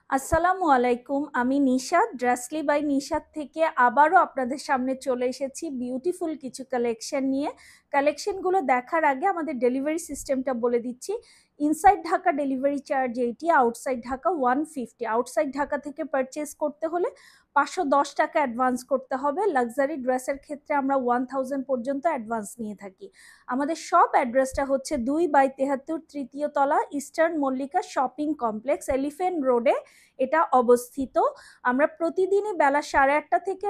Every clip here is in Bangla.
আসসালামু আলাইকুম, আমি নিশাত ড্রেসলি বাই নিশাত থেকে আবারও আপনাদের সামনে চলে এসেছি বিউটিফুল কিছু কালেকশন নিয়ে। কালেকশনগুলো দেখার আগে আমাদের ডেলিভারি সিস্টেমটা বলে দিচ্ছি। ইনসাইড ঢাকা ডেলিভারি চার্জ এইটি, আউটসাইড ঢাকা 150। আউটসাইড ঢাকা থেকে পারচেস করতে হলে 510 টাকা অ্যাডভান্স করতে হবে। লাক্সারি ড্রেসের ক্ষেত্রে আমরা 1000 পর্যন্ত অ্যাডভান্স নিয়ে থাকি। আমাদের শপ অ্যাড্রেসটা হচ্ছে 2/73 তৃতীয় তলা, eastern Mallika shopping complex, elephant রোডে এটা অবস্থিত। আমরা প্রতিদিনই বেলা 8:30 থেকে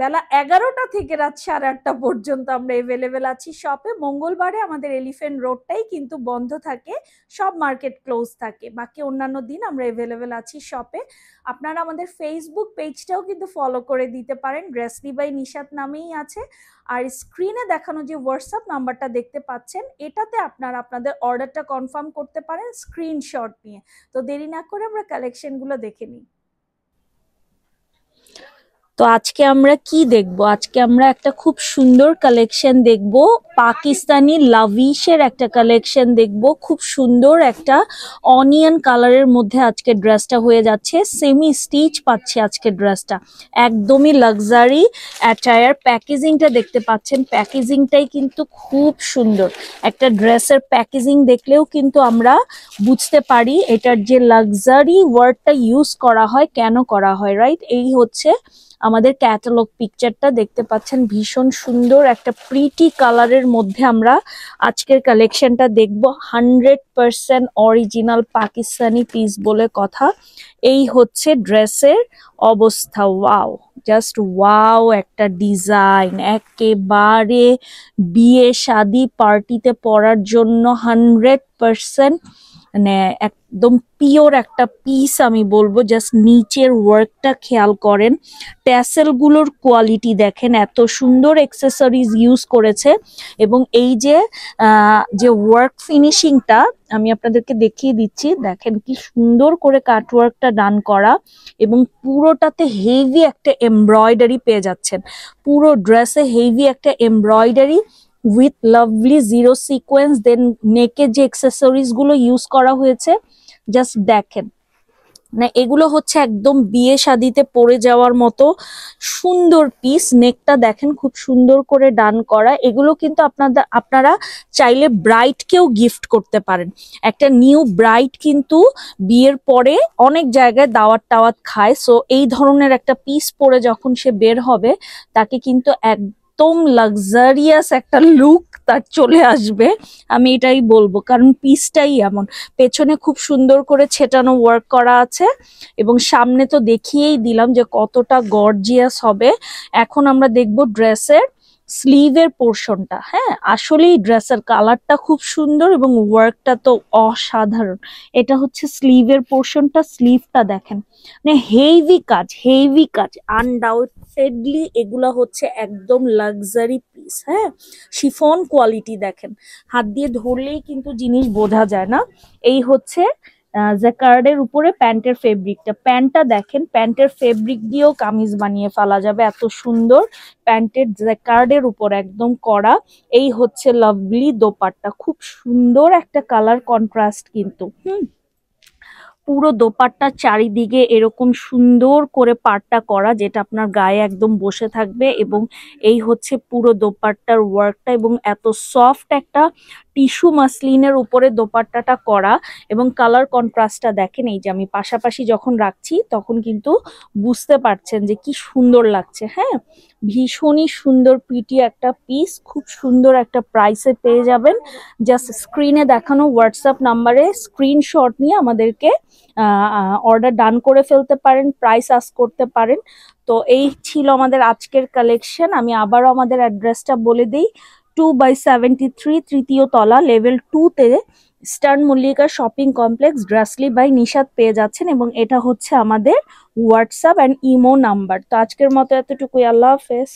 বেলা 11টা থেকে রাত 8:30 পর্যন্ত আমরা এভেলেবেল আছি শপে। মঙ্গলবারে আমাদের এলিফ্যান্ট রোডটাই কিন্তু বন্ধ থাকে, সব মার্কেট ক্লোজ থাকে, বাকি অন্যান্য দিন আমরা এভেলেবেল আছি শপে। আপনারা আমাদের ফেসবুক পেজটাও কিন্তু ফলো করে দিতে পারেন, ড্রেসলি বাই নিশাত নামেই আছে। আর স্ক্রিনে দেখানো যে হোয়াটসঅ্যাপ নাম্বারটা দেখতে পাচ্ছেন, এটাতে আপনারা আপনাদের অর্ডারটা কনফার্ম করতে পারেন স্ক্রিনশট নিয়ে। তো দেরি না করে আমরা কালেকশনগুলো দেখে নিই। তো আজকে আমরা কি দেখবো? আজকে আমরা একটা খুব সুন্দর কালেকশন দেখবো, পাকিস্তানি লাভিশের একটা কালেকশন দেখবো। খুব সুন্দর একটা অনিয়ন কালারের মধ্যে আজকে ড্রেসটা হয়ে যাচ্ছে, সেমি স্টিচ পাচ্ছে আজকে ড্রেসটা, একদমই লাক্সারি অ্যাটায়ার। প্যাকেজিংটা দেখতে পাচ্ছেন, প্যাকেজিংটাই কিন্তু খুব সুন্দর। একটা ড্রেসের প্যাকেজিং দেখলেও কিন্তু আমরা বুঝতে পারি এটার যে লাক্সারি ওয়ার্ডটা ইউজ করা হয়, কেন করা হয়, রাইট? এই হচ্ছে আমাদের ক্যাটালগ পিকচারটা দেখতে পাচ্ছেন, ভীষণ সুন্দর একটা প্রিটি কালারের মধ্যে আমরা আজকের কালেকশনটা দেখব। 100% অরিজিনাল পাকিস্তানি পিস বলে কথা। এই হচ্ছে ড্রেসের অবস্থা। ওয়াও, জাস্ট ওয়াও, একটা ডিজাইন একেবারে বিয়ে শাদি পার্টিতে পরার জন্য 100% মানে একদম পিওর একটা পিস আমি বলবো। জাস্ট নিচের ওয়ার্কটা খেয়াল করেন, ট্যাসেল গুলোর কোয়ালিটি দেখেন, এত সুন্দর অ্যাক্সেসরিজ ইউজ করেছে। এবং এই যে ওয়ার্ক ফিনিশিংটা আমি আপনাদেরকে দেখিয়ে দিচ্ছি, দেখেন কি সুন্দর করে কাটওয়ার্কটা ডান করা, এবং পুরোটাতে হেভি একটা এমব্রয়ডারি পেয়ে যাচ্ছেন। পুরো ড্রেসে হেভি একটা embroidery with lovely zero sequence. Then নেকে যে অ্যাক্সেসরিজ গুলো ইউজ করা হয়েছে জাস্ট দেখেন, না এগুলো হচ্ছে একদম বিয়ে শাদিতে পরে যাওয়ার মতো সুন্দর পিস। নেকটা দেখেন খুব সুন্দর করে ডান করা। এগুলো কিন্তু আপনারা চাইলে ব্রাইডকেও গিফট করতে পারেন। একটা নিউ ব্রাইড কিন্তু বিয়ের পরে অনেক জায়গায় দাওয়াত টাওয়াত খায়, সো এই ধরনের একটা পিস পরে যখন সে বের হবে, তাকে কিন্তু একদম লাক্সারিয়াস একটা লুক তার চলে আসবে। আমি এটাই বলবো, কারণ পিসটাই এমন। পেছনে খুব সুন্দর করে ছেটানো ওয়ার্ক করা আছে, এবং সামনে তো দেখিয়েই দিলাম যে কতটা গর্জিয়াস হবে। এখন আমরা দেখবো ড্রেসের স্লিভের পোর্শনটা। হ্যাঁ, আসলেই ড্রেসের কালারটা খুব সুন্দর এবং ওয়ার্কটা তো অসাধারণ। এটা হচ্ছে স্লিভের পোর্শনটা, স্লিভটা দেখেন, মানে হেভি কাজ, হেভি কাজ। আনডাউটেডলি এগুলা হচ্ছে একদম লাক্সারি পিস। হ্যাঁ, শিফন কোয়ালিটি দেখেন, হাত দিয়ে ধরলেই কিন্তু জিনিস বোঝা যায় না। এই হচ্ছে জ্যাকার্ডের উপরে প্যান্টের ফেব্রিকটা। প্যান্টটা দেখেন, প্যান্টের ফেব্রিক দিয়েও কামিজ বানিয়ে ফেলা যাবে, এত সুন্দর। প্যান্টের জ্যাকার্ডের উপর একদম করা। এই হচ্ছে লাভলি দোপাট্টা, খুব সুন্দর একটা কালার কন্ট্রাস্ট কিন্তু। পুরো দোপাট্টার চারিদিকে এরকম সুন্দর করে পাড়টা করা, যেটা আপনার গায়ে একদম বসে থাকবে। এবং এই হচ্ছে পুরো দোপাট্টার ওয়ার্কটা, এবং এত সফট একটা টিস্যু মাসলিনের উপরে দোপাট্টাটা করা। এবং কালার কন্ট্রাস্টটা দেখেন, এই যে আমি পাশাপাশি যখন রাখছি তখন কিন্তু বুঝতে পারছেন যে কি সুন্দর লাগছে। হ্যাঁ, ভীষণই সুন্দর প্রিটি একটা পিস, খুব সুন্দর একটা প্রাইসে পেয়ে যাবেন। জাস্ট স্ক্রিনে দেখানো হোয়াটসঅ্যাপ নাম্বারে স্ক্রিনশট নিয়ে আমাদেরকে অর্ডার ডান করে ফেলতে পারেন, প্রাইস আস্ক করতে পারেন। তো এই ছিল আমাদের আজকের কালেকশন। আমি আবারও আমাদের অ্যাড্রেসটা বলে দিই, 2/73 তৃতীয় তলা, লেভেল 2-তে eastern Mallika shopping complex, Dressly by Nishat পেয়ে যাচ্ছেন। এবং এটা হচ্ছে আমাদের হোয়াটসঅ্যাপ অ্যান্ড ইমো নাম্বার। তো আজকের মতো এতটুকুই, আল্লাহ হাফেজ।